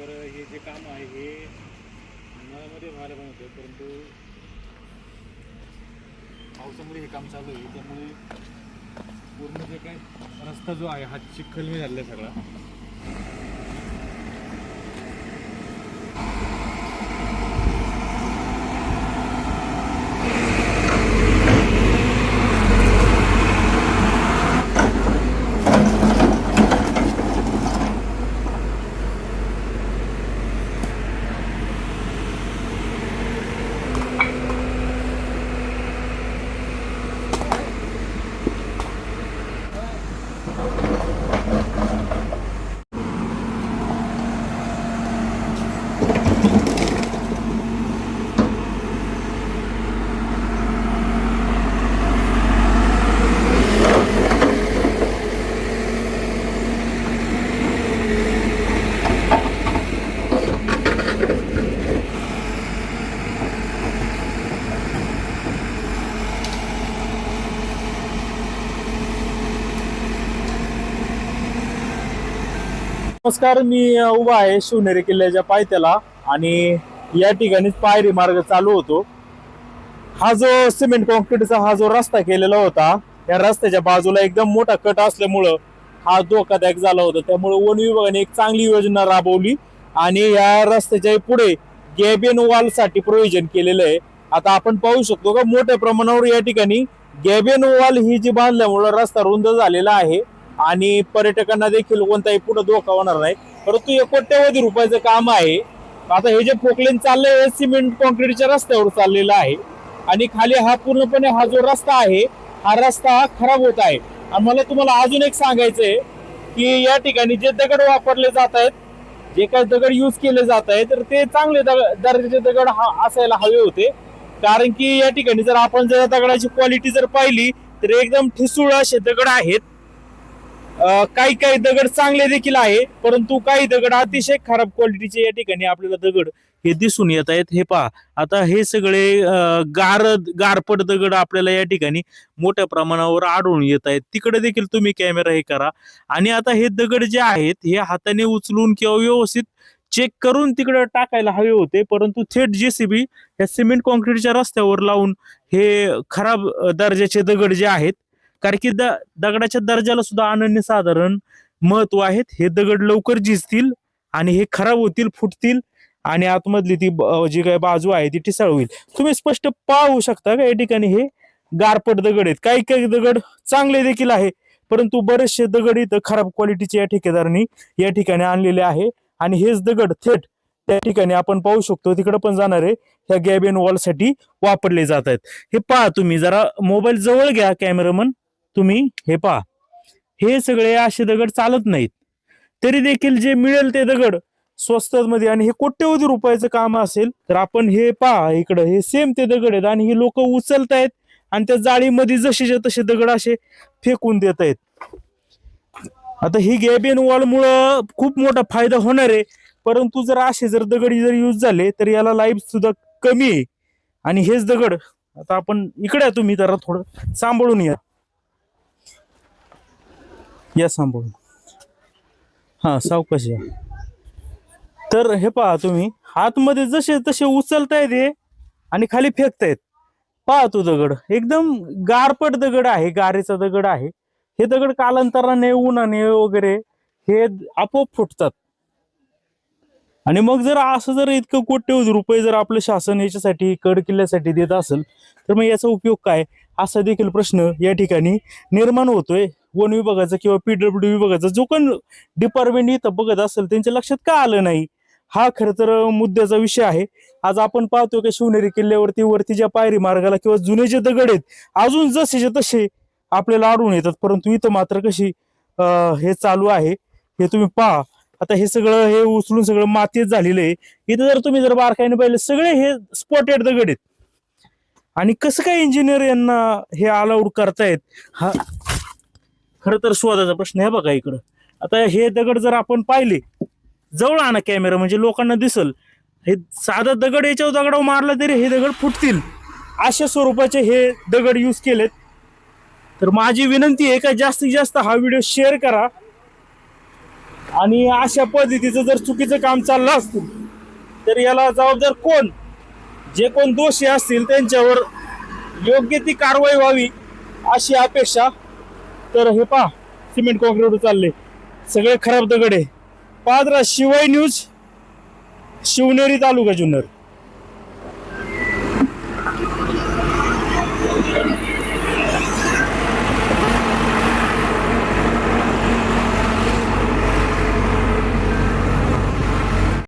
तर हे जे काम आहे हे उन्हाळ्यामध्ये व्हायला बनवते, परंतु पावसामुळे हे काम चालू आहे, त्यामुळे पूर्ण जे काय रस्ता जो आहे हा चिखलमी झालेला आहे सगळा. नमस्कार, मी उभा आहे शिवनेरी किल्ल्याच्या पायथ्याला आणि या ठिकाणी पायरी मार्ग चालू होतो. हा जो सिमेंट कॉन्क्रीटचा हा जो रस्ता केलेला होता, या रस्त्याच्या बाजूला एकदम मोठा कट असल्यामुळं हा धोकादायक झाला होता. त्यामुळे वन विभागाने एक चांगली योजना राबवली आणि या रस्त्याच्या पुढे गॅबियन वॉल साठी प्रोव्हिजन केलेलं आहे. आता आपण पाहू शकतो का मोठ्या प्रमाणावर या ठिकाणी गॅबियन वॉल ही जी बांधल्यामुळे रस्ता रुंद झालेला आहे आणि पर्यटकांना देखील कोणताही पुढे धोका होणार नाही. परंतु हे कोट्यवधी रुपयाचं काम आहे. आता हे जे फोकलेन चाललंय हे सिमेंट कॉन्क्रीटच्या रस्त्यावर चाललेलं आहे आणि खाली हा पूर्णपणे हा जो रस्ता आहे हा रस्ता खराब होत आहे. आणि मला तुम्हाला अजून एक सांगायचंय की या ठिकाणी जे दगड वापरले जात आहेत, जे काही दगड यूज केले जात आहेत, तर ते चांगले दर्जाचे दगड असायला हवे होते. कारण की या ठिकाणी जर आपण जर दगडाची क्वालिटी जर पाहिली तर एकदम ठिसूळ असे दगड आहेत. काही काही दगड चांगले देखील आहे, परंतु काही दगड अतिशय खराब क्वालिटीचे या ठिकाणी आपल्याला दगड हे दिसून येत आहेत. हे पहा, आता हे सगळे गारपट दगड आपल्याला या ठिकाणी मोठ्या प्रमाणावर आढळून येत आहेत. तिकडे देखील तुम्ही कॅमेरा हे करा आणि आता हे दगड जे आहेत हे हाताने उचलून किंवा व्यवस्थित चेक करून तिकडे टाकायला हवे होते, परंतु थेट JCB या सिमेंट कॉन्क्रीटच्या रस्त्यावर लावून हे खराब दर्जाचे दगड जे आहेत, कारण की दगडाच्या दर्जाला सुद्धा अनन्यसाधारण महत्व आहेत. हे दगड लवकर झिजतील आणि हे खराब होतील, फुटतील आणि आतमधली ती जी काही बाजू आहे ती ठिसाळ होईल. तुम्ही स्पष्ट पाहू शकता का या ठिकाणी हे गारपट दगड आहेत. काही काही दगड चांगले देखील आहे, परंतु बरेचसे दगड इथं खराब क्वालिटीचे या ठेकेदारांनी या ठिकाणी आणलेले आहे आणि हेच दगड थेट त्या ठिकाणी आपण पाहू शकतो तिकडे पण जाणारे ह्या गॅबियन वॉल साठी वापरले जात आहेत. हे पहा, तुम्ही जरा मोबाईल जवळ घ्या कॅमेरामन. तुम्ही हे पहा, हे सगळे असे दगड चालत नाहीत, तरी देखील जे मिळेल ते दगड स्वस्त मध्ये आणि हे कोट्यवधी रुपयाचं काम असेल तर आपण हे पहा इकडे हे सेम ते दगड आहेत आणि हे लोक उचलतायत आणि त्या जाळीमध्ये जसेच्या तसे दगड असे फेकून देत आहेत. आता ही गॅबियन वॉल मुळे खूप मोठा फायदा होणार आहे, परंतु जर असे जर दगड जर यूज झाले तर याला लाईफ सुद्धा कमी आहे. आणि हेच दगड आता आपण इकडे तुम्ही जरा थोडं सांभाळून या सांभाळून, हा सावकाश या. तर हे पहा, तुम्ही हातमध्ये जसे तसे उचलतायत हे आणि खाली फेकतायत. पहा तो दगड एकदम गारपट दगड आहे, गारेचा दगड आहे. हे दगड कालांतराने उन्हाने वगैरे हे आपोआप फुटतात. आणि मग जर असं जर इतकं कोट्यवधी रुपये जर आपलं शासन याच्यासाठी गड किल्ल्यासाठी देत असेल तर मग याचा उपयोग काय, असा देखील प्रश्न या ठिकाणी निर्माण होतोय. वन विभागाचा किंवा PWD विभागाचा जो कोण डिपार्टमेंट इथं बघत असेल त्यांच्या लक्षात का आलं नाही, हा खरं तर मुद्द्याचा विषय आहे. आज आपण पाहतो की शिवनेरी किल्ल्यावरती वरती ज्या पायरी मार्गाला किंवा जुने जे दगड आहेत अजून जसेचे तसे आपल्याला आढळून येतात, परंतु इथं मात्र कशी हे चालू आहे हे तुम्ही पहा. आता हे सगळं हे उचलून सगळं मातीत झालेलं आहे. इथं जर तुम्ही जर बारकाईने पाहिलं सगळे हे स्पॉटेड दगड आहेत. आणि कसं काय इंजिनियर यांना हे अलाउड करतायत, हा खरं तर शोधाचा प्रश्न आहे. बघा इकडं, आता हे दगड जर आपण पाहिले, जवळ आणा कॅमेरा म्हणजे लोकांना दिसल. हे साधा दगड याच्यावर दगडावर मारला तरी हे दगड फुटतील अशा स्वरूपाचे हे दगड यूज केलेत. तर माझी विनंती आहे का जास्तीत जास्त हा व्हिडिओ शेअर करा आणि अशा पद्धतीचं जर चुकीचं काम चाललं असतील तर याला जबाबदार कोण, जे कोण दोषी असतील त्यांच्यावर योग्य ती कारवाई व्हावी अशी अपेक्षा. तर हे पहा सिमेंट कॉन्क्रीट चालले सगळे खराब दगड आहे. पाहत राहा शिवाय न्यूज, शिवनेरी तालुका जुन्नर.